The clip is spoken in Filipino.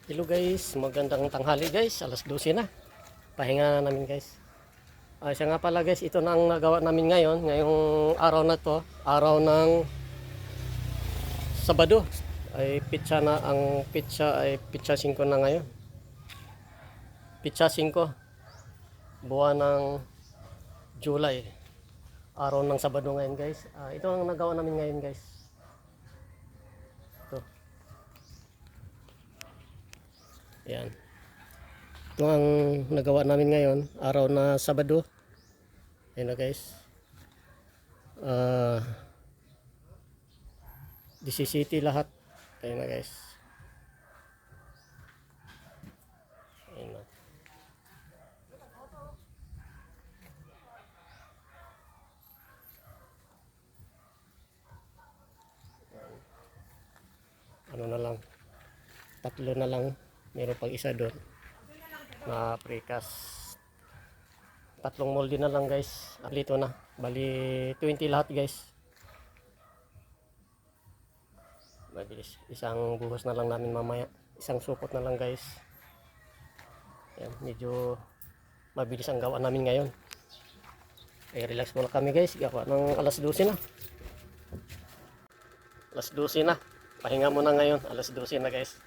Hello guys, magandang tanghali guys, alas 12 na. Pahinga na namin guys. Siya nga pala guys, ito na ang nagawa namin ngayon, ngayong araw na to, araw ng Sabado. Ay pitsa na, ang pitsa ay pitsa 5 na ngayon. Pitsa 5, buwan ng July. Araw ng Sabado ngayon guys. Ito ang nagawa namin ngayon guys. Ito. Yan. Ito ang nagawa namin ngayon, araw na Sabado. Ayan na guys. 17 lahat. Ayan na guys. Ayan na. Ano na lang. 3 na lang. Meron pang isa doon. Na precast. 3 molde na lang guys. Alito na. Bali 20 lahat guys. Mabilis. Isang buhos na lang namin mamaya. Isang supot na lang guys. Ayan, medyo mabilis ang gawa namin ngayon. Relax muna kami guys. Gawa ng alas 12 na. Alas 12 na. Pahinga muna ngayon. Alas 12 na guys.